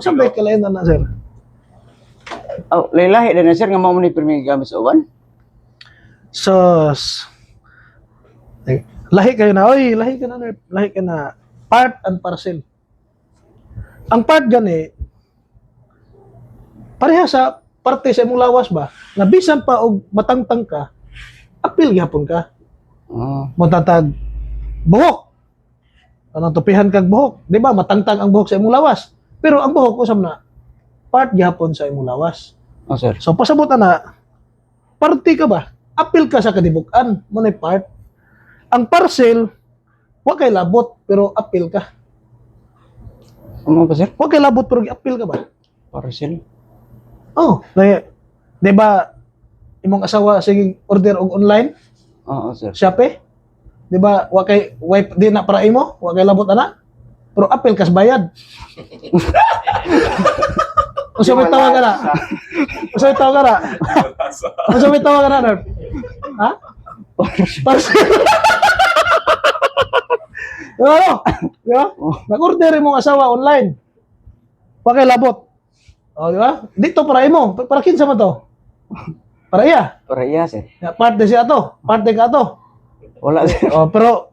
Usa may kalain na sir. Oh, lahi din na sir nga mao ni pirmi gamit sa uban. Sus. Lahi kayo na, oy, lahi ka na, Nerf. Lahi ka na. Part and parcel. Ang part gani, pareha sa parte sa imong lawas ba, na bisan pa og matangtang ka, apil gyapon ka. Oh, Matatag buhok. Anong tupihan kag buhok, di ba? Matangtang ang buhok sa imong lawas. Pero ang buhok usam na part gyapon sa imong lawas. oh sir. So pasabot na, parte ka ba? Apil ka sa kadibuk-an, mo na part. Ang parcel, wa kay labot pero apil ka. Ano ba sir? Wa kay labot pero apil ka ba? Parcel. Oh, di ba imong asawa sige order og online, Oo sir. Shopee? Di ba wa kay wipe di na para imo, wa kay labot ana? Pero apil kas bayad. Usa may tawa ka na? Usa may tawa ka na? Usa may tawa ka na, Nerf? Ha? Parcel. Ano? Di ba? Nag-order imong asawa online. Wa kay labot. O, di ba? Dito para imo. Para kinsa man to? Para iya. Para iya sir. Ya, parte siya to. Parte ka to. Wala sir. O, pero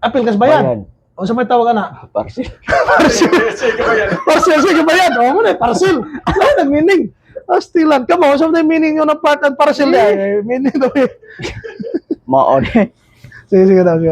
apil kas bayad. Bayad. O, sa may tawa ka na? Parcel. Parcel sige bayad. O, mo na, parcel. Ano nang meaning? Astilan. Kamo, sa may meaning yun ng part and parcel niya. Meaning to. Mao di. Sige, sige daw.